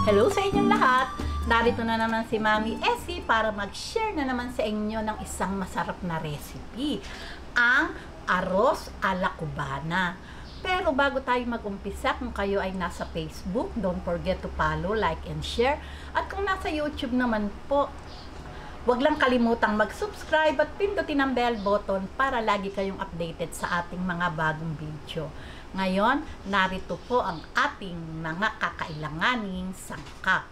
Hello sa inyong lahat! Narito na naman si Mami Essie para mag-share na naman sa inyo ng isang masarap na recipe. Ang arroz a la cubana. Pero bago tayo mag-umpisa, kung kayo ay nasa Facebook, don't forget to follow, like, and share. At kung nasa YouTube naman po, huwag lang kalimutang mag-subscribe at pindutin ang bell button para lagi kayong updated sa ating mga bagong video. Ngayon, narito po ang ating mga kakailanganing sangkap.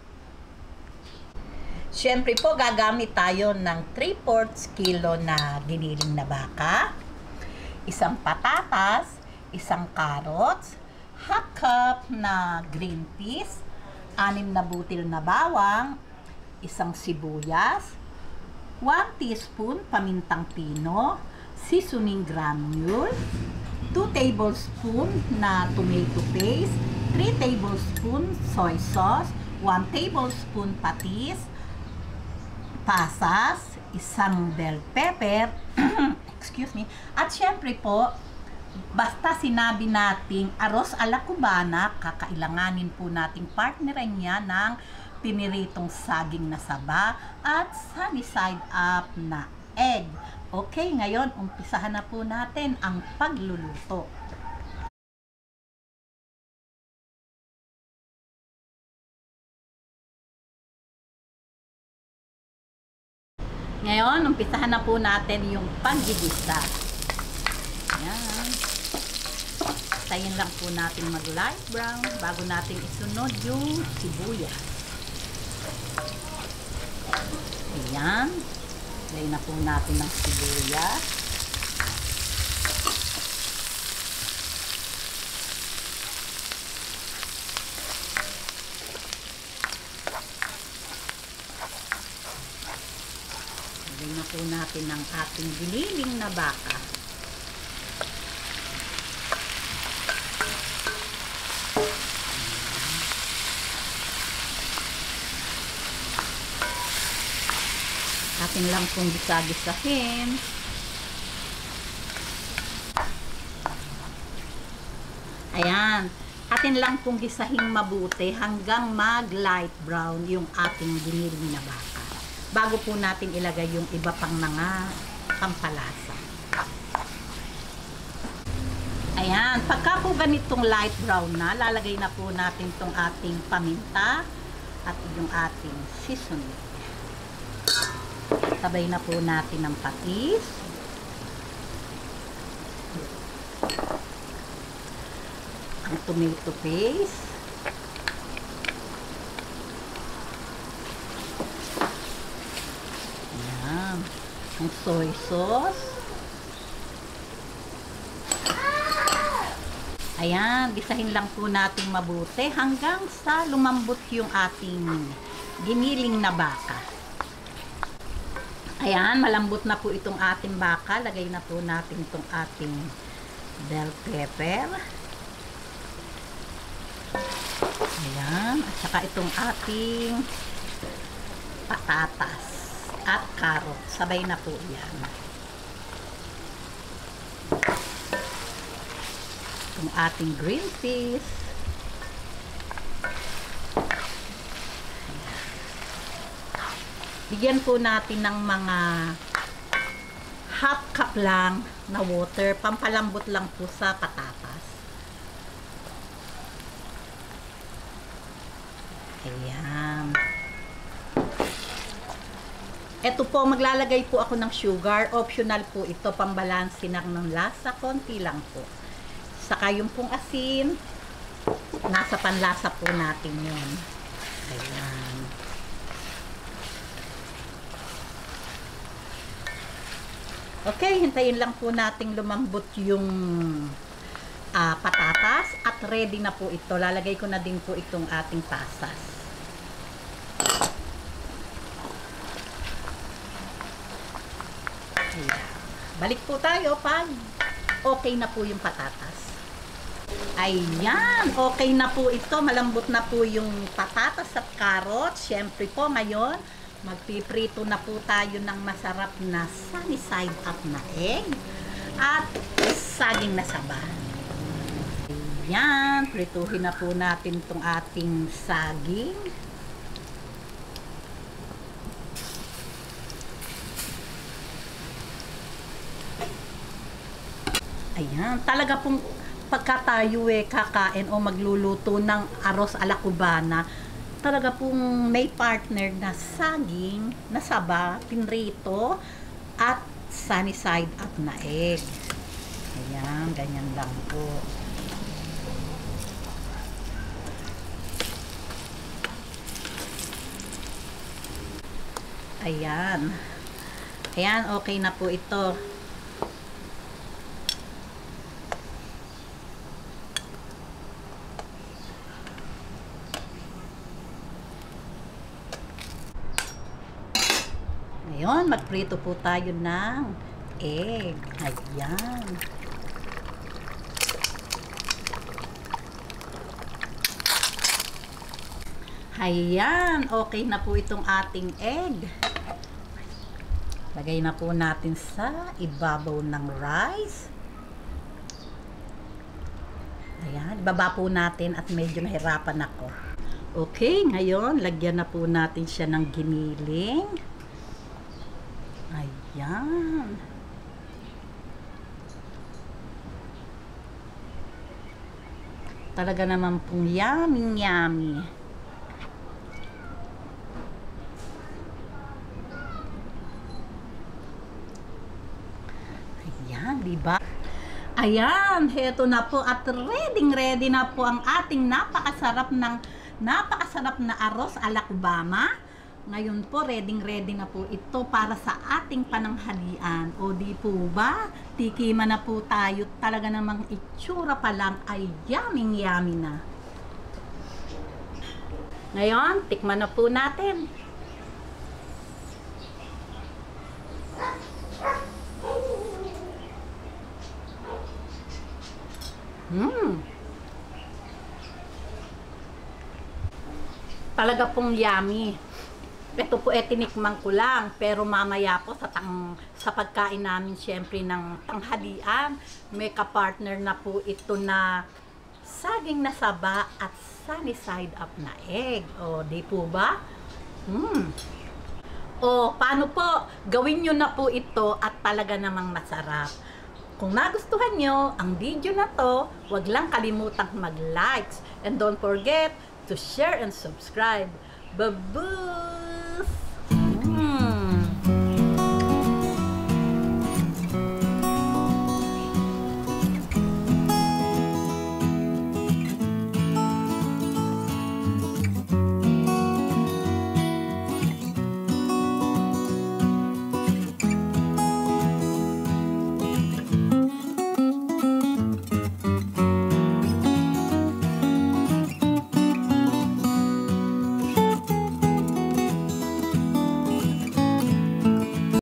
Siyempre po, gagamit tayo ng 3/4 kilo na giniling na baka, isang patatas, isang carrots, half cup na green peas, 6 na butil na bawang, isang sibuyas, 1 teaspoon pamintang pino, seasoning granule, 2 tablespoon na tomato paste, 3 tablespoon soy sauce, 1 tablespoon patis, pasas, isang bell pepper, excuse me, at syempre po, basta sinabi nating arroz a la cubana, kakailanganin po nating partneran niya ng piniritong saging na saba at sunny side up na egg. Okay, ngayon, umpisahan na po natin ang pagluluto. Ngayon, umpisahan na po natin yung paggigisa. Ayan. Tayin lang po natin mag-light brown bago natin isunod yung sibuyas. Ayan. Lagay na po natin ng sibuyas. Lagay na po natin ng ating giniling na baka. Atin lang pong gisa-gisahin. Ayan. Atin lang pong gisahin mabuti hanggang mag-light brown yung ating giniling na baka. Bago po natin ilagay yung iba pang mga pampalasa. Ayan. Pagka po ganitong light brown na, lalagay na po natin itong ating paminta at yung ating seasoning. Sabay na po natin ng patis. Ang tomato paste. Ayan. Ang soy sauce. Ayan. Gisahin lang po natin mabuti hanggang sa lumambot yung ating giniling na baka. Ayan, malambot na po itong ating baka. Lagay na po natin itong ating bell pepper. Ayan, at saka itong ating patatas at carrot. Sabay na po yan. Itong ating green peas. Bigyan po natin ng mga half cup lang na water. Pampalambot lang po sa patatas. Ayan. Ito po, maglalagay po ako ng sugar. Optional po ito. Pambalansin ng lasa. Konti lang po. Saka yung pong asin, nasa panlasa po natin yun. Ayan. Okay, hintayin lang po nating lumambot yung patatas at ready na po ito. Lalagay ko na din po itong ating pasas. Ayan. Balik po tayo pag okay na po yung patatas. Ayan, okay na po ito. Malambot na po yung patatas at carrots. Siyempre po ngayon, magpiprito na po tayo ng masarap na sunny side up na egg at saging na saba. Ayan, prituhin na po natin itong ating saging. Ayan, talaga pong pagka tayo kakain o magluluto ng arroz ala cubana, talaga pong may partner na saging, na saba, pinrito, at sunny side up na egg. Ayan, ganyan lang po. Ayan. Ayan, okay na po ito. Ngayon, magprito po tayo ng egg. Ayan. Ayan, okay na po itong ating egg. Lagay na po natin sa ibabaw ng rice. Ayan, ibaba po natin at medyo nahirapan ako. Okay, ngayon, lagyan na po natin siya ng giniling. Ayan. Talaga naman pong yummy, yummy. Ayan, diba? Ayan, heto na po at ready na po ang ating napakasarap na arroz ala cubana. Ngayon po, ready na po ito para sa ating pananghalian. O di po ba? Tikiman na po tayo. Talaga namang itsura pa lang ay yummy na. Ngayon, tikman na po natin. Talaga pong yummy. Ito po tinikman ko lang, pero mamaya po sa pagkain namin syempre ng tanghalian, may kapartner na po ito na saging na saba at sunny side up na egg. O, di po ba? O, paano po? Gawin nyo na po ito at talaga namang masarap. Kung nagustuhan nyo ang video na to, wag lang kalimutang mag-likes and don't forget to share and subscribe. Bye-bye!